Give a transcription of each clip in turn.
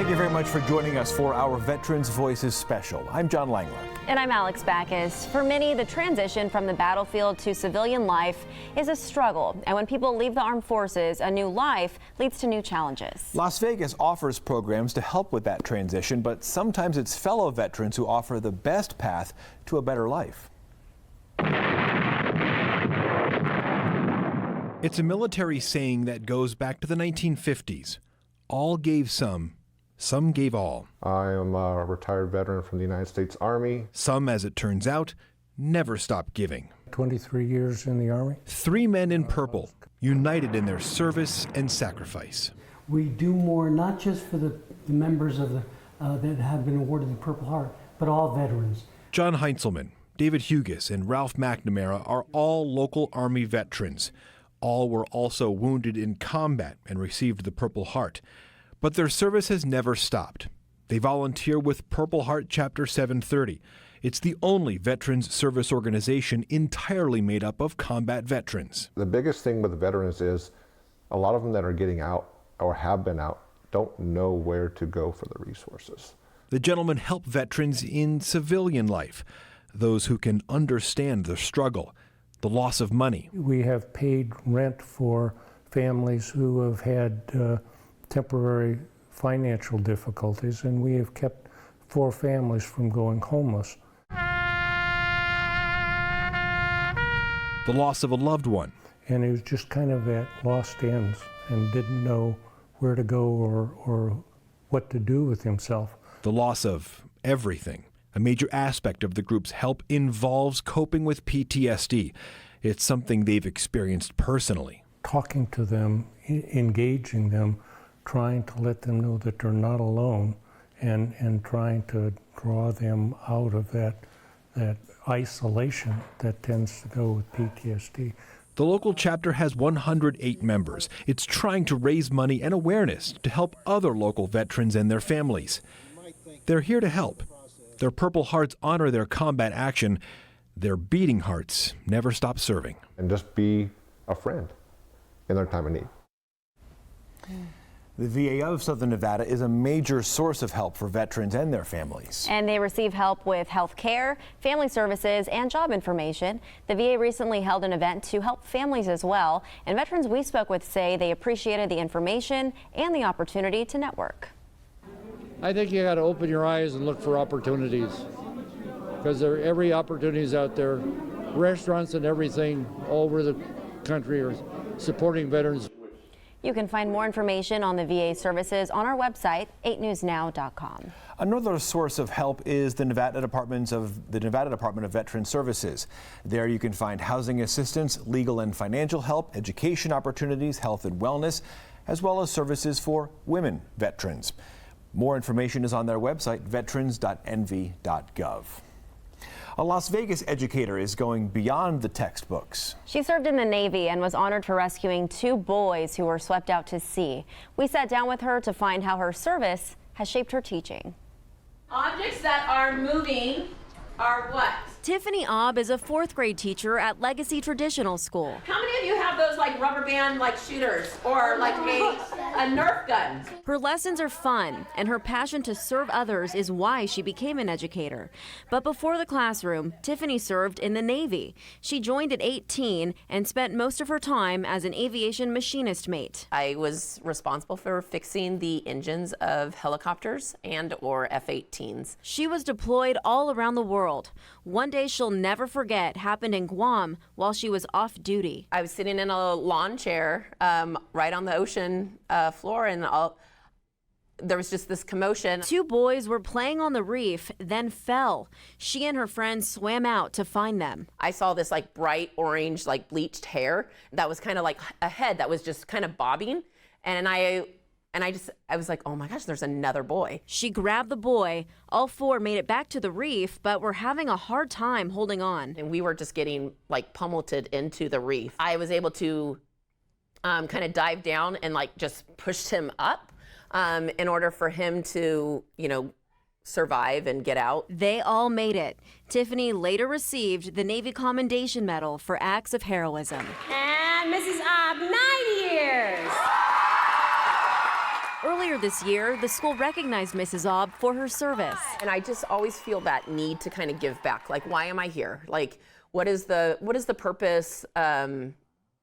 Thank you very much for joining us for our Veterans Voices special. I'm John Langler. And I'm Alex Backus. For many, the transition from the battlefield to civilian life is a struggle. And when people leave the armed forces, a new life leads to new challenges. Las Vegas offers programs to help with that transition, but sometimes it's fellow veterans who offer the best path to a better life. It's a military saying that goes back to the 1950s. All gave some gave all. I am a retired veteran from the United States Army. Some, as it turns out, never stop giving. 23 years in the Army. 3 men in purple, united in their service and sacrifice. We do more not just for the members of that have been awarded the Purple Heart, but all veterans. John Heinzelman, David Hughes, and Ralph McNamara are all local Army veterans. All were also wounded in combat and received the Purple Heart. But their service has never stopped. They volunteer with Purple Heart Chapter 730. It's the only veterans service organization entirely made up of combat veterans. The biggest thing with the veterans is a lot of them that are getting out or have been out don't know where to go for the resources. The gentlemen help veterans in civilian life, those who can understand the struggle, the loss of money. We have paid rent for families who have had temporary financial difficulties, and we have kept 4 families from going homeless. The loss of a loved one. And it was just kind of at lost ends and didn't know where to go or what to do with himself. The loss of everything. A major aspect of the group's help involves coping with PTSD. It's something they've experienced personally. Talking to them, engaging them, trying to let them know that they're not alone, and trying to draw them out of that isolation that tends to go with PTSD. The local chapter has 108 members. It's trying to raise money and awareness to help other local veterans and their families. They're here to help. Their Purple Hearts honor their combat action. Their beating hearts never stop serving. And just be a friend in their time of need. The VA of Southern Nevada is a major source of help for veterans and their families. And they receive help with health care, family services, and job information. The VA recently held an event to help families as well. And veterans we spoke with say they appreciated the information and the opportunity to network. I think you got to open your eyes and look for opportunities, because every opportunity is out there. Restaurants and everything all over the country are supporting veterans. You can find more information on the VA services on our website, 8newsnow.com. Another source of help is the Nevada Department of Veteran Services. There you can find housing assistance, legal and financial help, education opportunities, health and wellness, as well as services for women veterans. More information is on their website, veterans.nv.gov. A Las Vegas educator is going beyond the textbooks. She served in the Navy and was honored for rescuing 2 boys who were swept out to sea. We sat down with her to find how her service has shaped her teaching. Objects that are moving are what? Tiffany Obb is a 4th grade teacher at Legacy Traditional School. How many of you have those like rubber band like shooters or like a Nerf gun? Her lessons are fun, and her passion to serve others is why she became an educator. But before the classroom, Tiffany served in the Navy. She joined at 18 and spent most of her time as an aviation machinist mate. I was responsible for fixing the engines of helicopters and or F-18s. She was deployed all around the world. One day she'll never forget happened in Guam while she was off duty. I was sitting in a lawn chair right on the ocean floor, and there was just this commotion. 2 boys were playing on the reef, then fell. She and her friends swam out to find them. I saw this like bright orange, like bleached hair that was kind of like a head that was just kind of bobbing, and I was like, oh my gosh, there's another boy. She grabbed the boy. All 4 made it back to the reef, but were having a hard time holding on. And we were just getting like pummeled into the reef. I was able to kind of dive down and like just pushed him up in order for him to, survive and get out. They all made it. Tiffany later received the Navy Commendation Medal for acts of heroism. And Mrs. Obb, 9 years. Earlier this year, the school recognized Mrs. Aub for her service. And I just always feel that need to kind of give back. Like, why am I here? Like, what is the purpose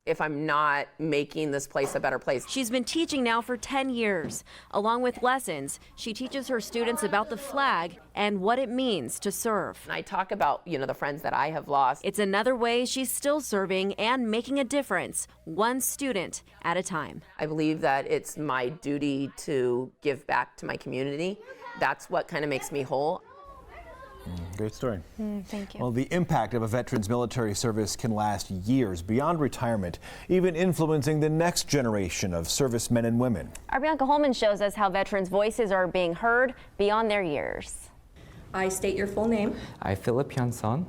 if I'm not making this place a better place? She's been teaching now for 10 years. Along with lessons, she teaches her students about the flag and what it means to serve. And I talk about, the friends that I have lost. It's another way she's still serving and making a difference, one student at a time. I believe that it's my duty to give back to my community. That's what kind of makes me whole. Great story. Thank you. Well, the impact of a veteran's military service can last years beyond retirement, even influencing the next generation of servicemen and women. Our Bianca Holman shows us how veterans' voices are being heard beyond their years. I state your full name. I, Philip Hyun-son,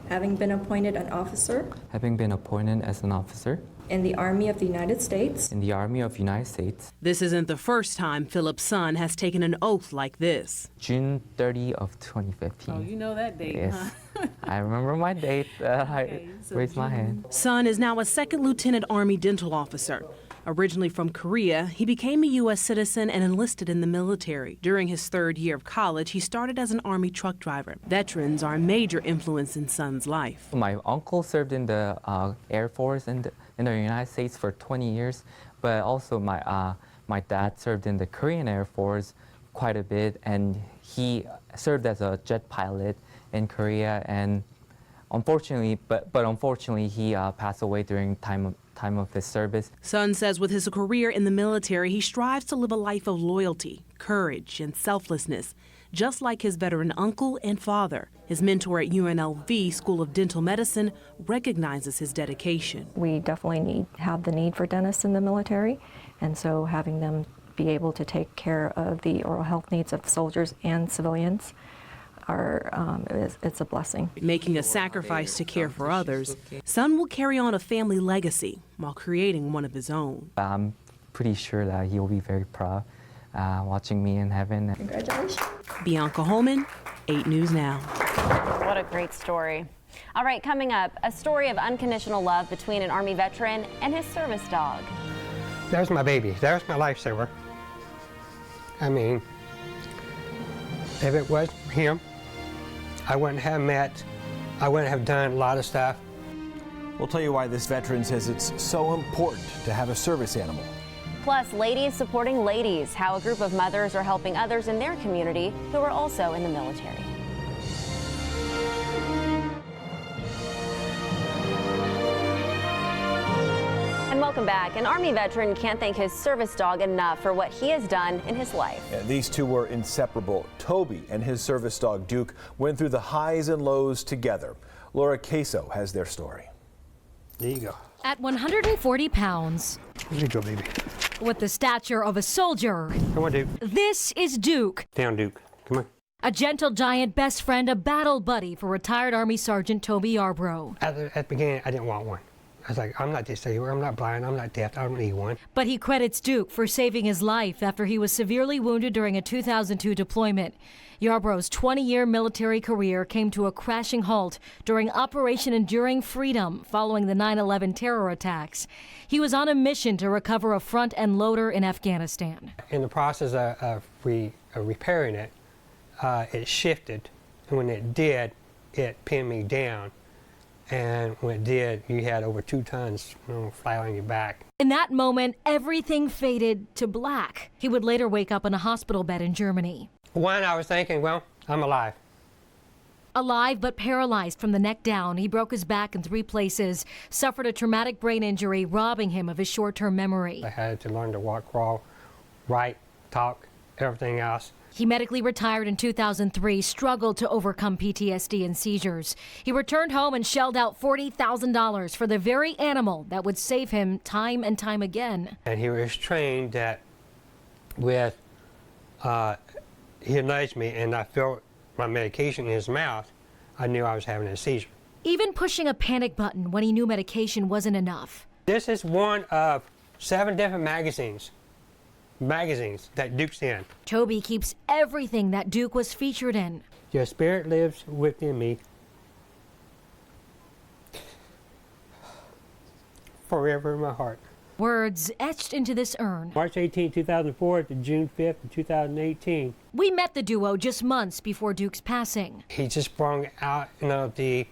Having been appointed an officer having been appointed as an officer in the Army of the United States. in the Army of the United States, This isn't the first time Philip's son has taken an oath like this. June 30 of 2015. Oh, you know that date, Yes, huh? I remember my date. I so raised my hand. Son is now a second lieutenant Army dental officer. Originally from Korea, he became a U.S. citizen and enlisted in the military. During his third year of college, he started as an Army truck driver. Veterans are a major influence in Son's life. My uncle served in the Air Force in the United States for 20 years, but also my dad served in the Korean Air Force quite a bit, and he served as a jet pilot in Korea. And unfortunately, unfortunately, he passed away during time of his service. Son says with his career in the military, he strives to live a life of loyalty, courage, and selflessness, just like his veteran uncle and father. His mentor at UNLV School of Dental Medicine recognizes his dedication. We definitely have the need for dentists in the military, and so having them be able to take care of the oral health needs of soldiers and civilians it's a blessing. Making a sacrifice to care for others, Son will carry on a family legacy while creating one of his own. I'm pretty sure that he will be very proud watching me in heaven. Congratulations. Bianca Holman, 8 News Now. What a great story. All right, coming up, a story of unconditional love between an Army veteran and his service dog. There's my baby. There's my lifesaver. I mean, if it wasn't for him, I wouldn't have done a lot of stuff. We'll tell you why this veteran says it's so important to have a service animal. Plus, ladies supporting ladies, how a group of mothers are helping others in their community who are also in the military. And welcome back. An Army veteran can't thank his service dog enough for what he has done in his life. Yeah, these two were inseparable. Toby and his service dog Duke went through the highs and lows together. Laura Queso has their story. There you go. At 140 pounds, There you go, baby. with the stature of a soldier, Come on, Duke. this is Duke. Down, Duke. Come on. A gentle giant best friend, a battle buddy for retired Army Sergeant Toby Yarbrough. At the beginning, I didn't want one. I was like, I'm not disabled, I'm not blind, I'm not deaf, I don't need one. But he credits Duke for saving his life after he was severely wounded during a 2002 deployment. Yarbrough's 20-year military career came to a crashing halt during Operation Enduring Freedom following the 9/11 terror attacks. He was on a mission to recover a front-end loader in Afghanistan. In the process of repairing it, it shifted, and when it did, it pinned me down. And when it did, you had over 2 tons fly on your back. In that moment, everything faded to black. He would later wake up in a hospital bed in Germany. One, I was thinking, well, I'm alive. Alive but paralyzed from the neck down, he broke his back in 3 places, suffered a traumatic brain injury, robbing him of his short-term memory. I had to learn to walk, crawl, write, talk, everything else. He medically retired in 2003, struggled to overcome PTSD and seizures. He returned home and shelled out $40,000 for the very animal that would save him time and time again. And he was trained that with, he nudged me and I felt my medication in his mouth, I knew I was having a seizure. Even pushing a panic button when he knew medication wasn't enough. This is one of 7 different magazines that Duke's in. Toby keeps everything that Duke was featured in. Your spirit lives within me forever in my heart. Words etched into this urn. March 18, 2004 to June 5th, 2018. We met the duo just months before Duke's passing. He just brought out, the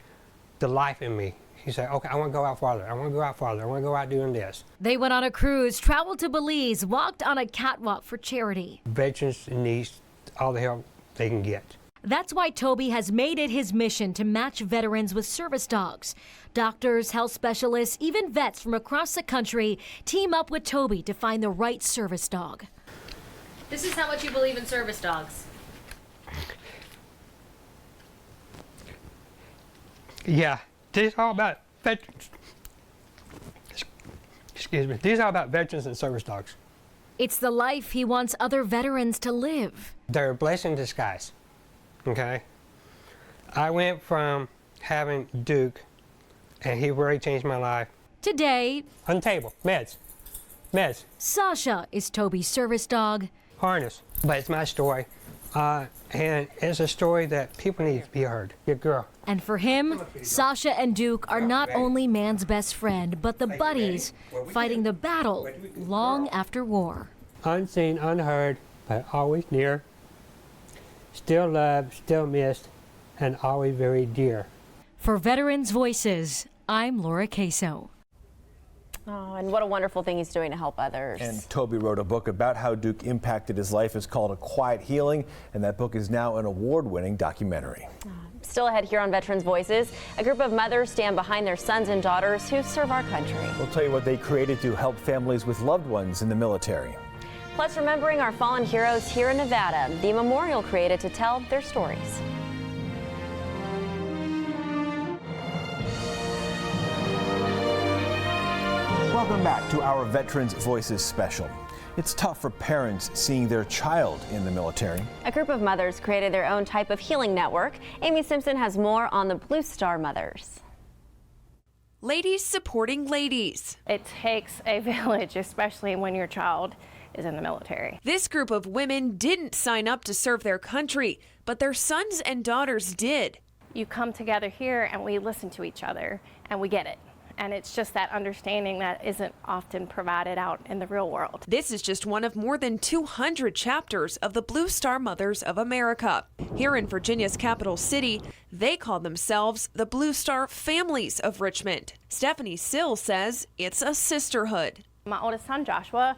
life in me. He said, okay, I want to go out farther. I want to go out farther. I want to go out doing this. They went on a cruise, traveled to Belize, walked on a catwalk for charity. Veterans need all the help they can get. That's why Toby has made it his mission to match veterans with service dogs. Doctors, health specialists, even vets from across the country team up with Toby to find the right service dog. This is how much you believe in service dogs. Yeah, this is all about veterans. Excuse me. These are all about veterans and service dogs. It's the life he wants other veterans to live. They're a blessing in disguise. Okay? I went from having Duke, and he really changed my life. Today, on the table, meds. Sasha is Toby's service dog. Harness, but it's my story. And it's a story that people need to be heard. Good girl. And for him, Sasha and Duke are not only man's best friend, but the buddies fighting the battle long after war. Unseen, unheard, but always near. Still loved, still missed, and always very dear. For Veterans Voices, I'm Laura Queso. Oh, and what a wonderful thing he's doing to help others. And Toby wrote a book about how Duke impacted his life. It's called A Quiet Healing, and that book is now an award-winning documentary. Still ahead here on Veterans Voices, a group of mothers stand behind their sons and daughters who serve our country. We'll tell you what they created to help families with loved ones in the military. Plus, remembering our fallen heroes here in Nevada, the memorial created to tell their stories. Welcome back to our Veterans Voices special. It's tough for parents seeing their child in the military. A group of mothers created their own type of healing network. Amy Simpson has more on the Blue Star Mothers. Ladies supporting ladies. It takes a village, especially when your child is in the military. This group of women didn't sign up to serve their country, but their sons and daughters did. You come together here and we listen to each other and we get it. And it's just that understanding that isn't often provided out in the real world. This is just one of more than 200 chapters of the Blue Star Mothers of America. Here in Virginia's capital city, they call themselves the Blue Star Families of Richmond. Stephanie Sill says it's a sisterhood. My oldest son, Joshua,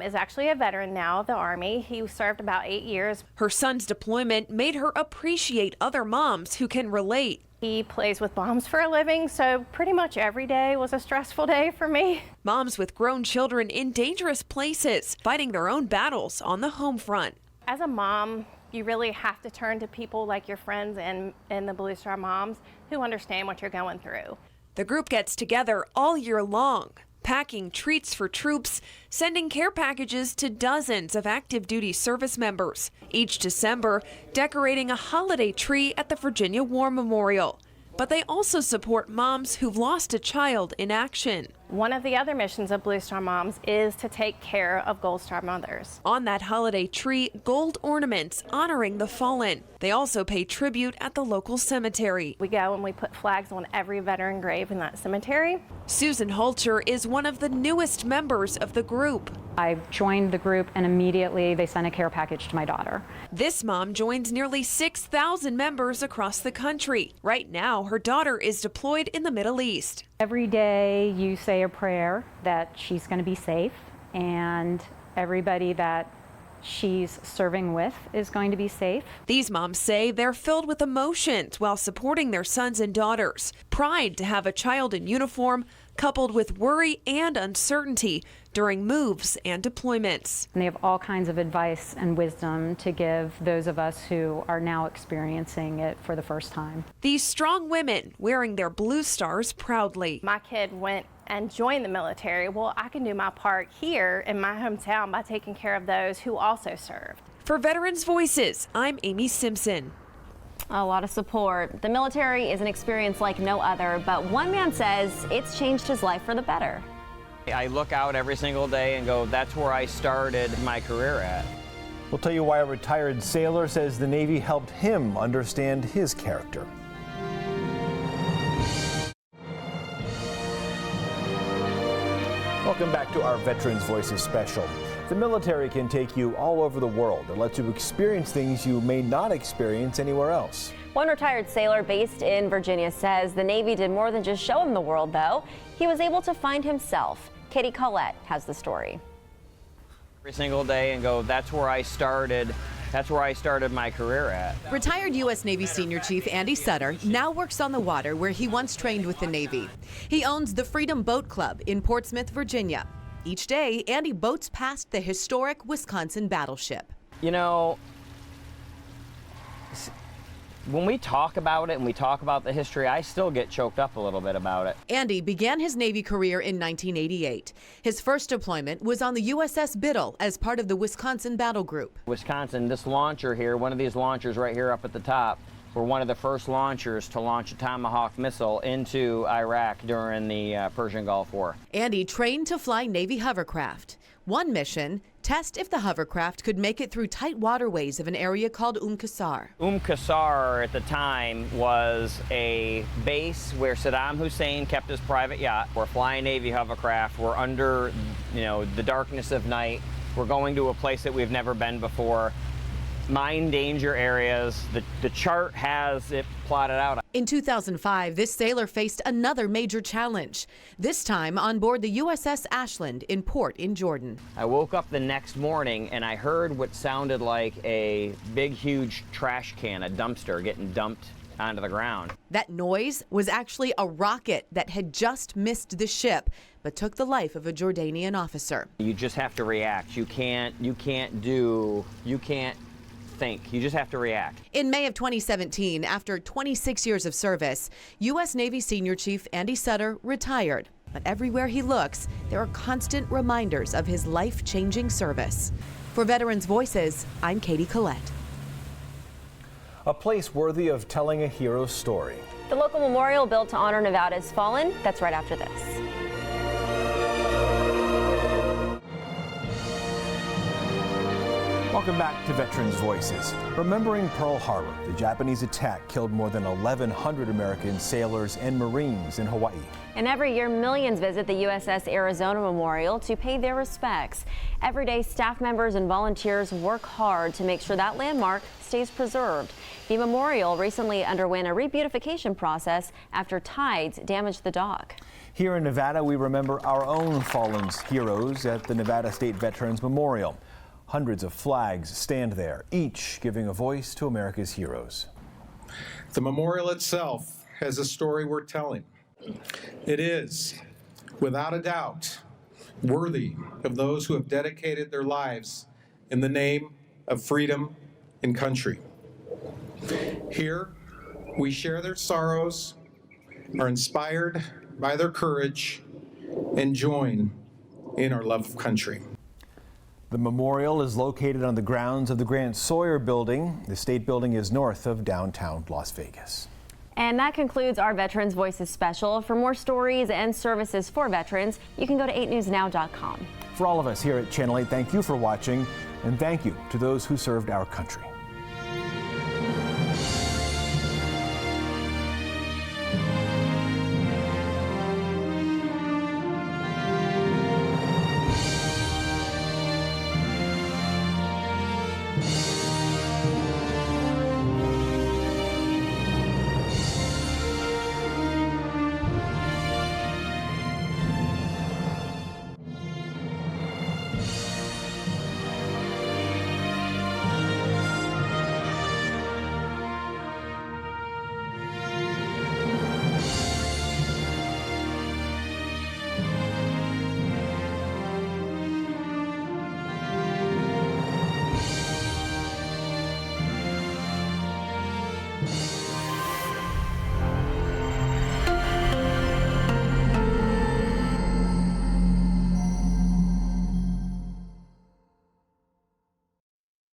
is actually a veteran now of the Army. He served about 8 years. Her son's deployment made her appreciate other moms who can relate. He plays with bombs for a living, so pretty much every day was a stressful day for me. Moms with grown children in dangerous places, fighting their own battles on the home front. As a mom, you really have to turn to people like your friends and the Blue Star moms who understand what you're going through. The group gets together all year long, packing treats for troops, sending care packages to dozens of active duty service members. Each December, decorating a holiday tree at the Virginia War Memorial. But they also support moms who've lost a child in action. One of the other missions of Blue Star Moms is to take care of Gold Star mothers. On that holiday tree, gold ornaments honoring the fallen. They also pay tribute at the local cemetery. We go and we put flags on every veteran grave in that cemetery. Susan Holcher is one of the newest members of the group. I joined the group and immediately they sent a care package to my daughter. This mom joins nearly 6,000 members across the country. Right now, her daughter is deployed in the Middle East. Every day you say a prayer that she's going to be safe and everybody that she's serving with is going to be safe. These moms say they're filled with emotions while supporting their sons and daughters. Pride to have a child in uniform, coupled with worry and uncertainty during moves and deployments. And they have all kinds of advice and wisdom to give those of us who are now experiencing it for the first time. These strong women wearing their blue stars proudly. My kid went and joined the military. Well, I can do my part here in my hometown by taking care of those who also served. For Veterans Voices, I'm Amy Simpson. A lot of support. The military is an experience like no other, but one man says it's changed his life for the better. I look out every single day and go, that's where I started my career at. We'll tell you why a retired sailor says the Navy helped him understand his character. Welcome back to our Veterans Voices special. The military can take you all over the world and let you experience things you may not experience anywhere else. One retired sailor based in Virginia says the Navy did more than just show him the world, though. He was able to find himself. Katie Collett has the story. Every single day and go, that's where I started. That's where I started my career at. Retired U.S. Navy Senior Chief Andy Sutter now works on the water where he once trained with the Navy. He owns the Freedom Boat Club in Portsmouth, Virginia. Each day, Andy boats past the historic Wisconsin battleship. You know, when we talk about it and we talk about the history, I still get choked up a little bit about it. Andy began his Navy career in 1988. His first deployment was on the USS Biddle as part of the Wisconsin Battle Group. Wisconsin, this launcher here, one of these launchers right here up at the top, were one of the first launchers to launch a Tomahawk missile into Iraq during the Persian Gulf War. Andy trained to fly Navy hovercraft. One mission, test if the hovercraft could make it through tight waterways of an area called Qasr. Qasr at the time was a base where Saddam Hussein kept his private yacht. We're flying Navy hovercraft. We're under, the darkness of night. We're going to a place that we've never been before. Mine danger areas. The chart has it plotted out. In 2005, this sailor faced another major challenge, this time on board the USS Ashland in port in Jordan. I woke up the next morning and I heard what sounded like a big, huge trash can, a dumpster, getting dumped onto the ground. That noise was actually a rocket that had just missed the ship, but took the life of a Jordanian officer. You just have to react. You can't think. You just have to react. In May of 2017, after 26 years of service, U.S. Navy Senior Chief Andy Sutter retired. But everywhere he looks, there are constant reminders of his life-changing service. For Veterans Voices, I'm Katie Collett. A place worthy of telling a hero's story. The local memorial built to honor Nevada's fallen. That's right after this. Welcome back to Veterans Voices. Remembering Pearl Harbor, the Japanese attack killed more than 1,100 American sailors and Marines in Hawaii. And every year, millions visit the USS Arizona Memorial to pay their respects. Every day, staff members and volunteers work hard to make sure that landmark stays preserved. The memorial recently underwent a rebeautification process after tides damaged the dock. Here in Nevada, we remember our own fallen heroes at the Nevada State Veterans Memorial. Hundreds of flags stand there, each giving a voice to America's heroes. The memorial itself has a story worth telling. It is, without a doubt, worthy of those who have dedicated their lives in the name of freedom and country. Here, we share their sorrows, are inspired by their courage, and join in our love of country. The memorial is located on the grounds of the Grant Sawyer Building. The state building is north of downtown Las Vegas. And that concludes our Veterans Voices special. For more stories and services for veterans, you can go to 8newsnow.com. For all of us here at Channel 8, thank you for watching, and thank you to those who served our country.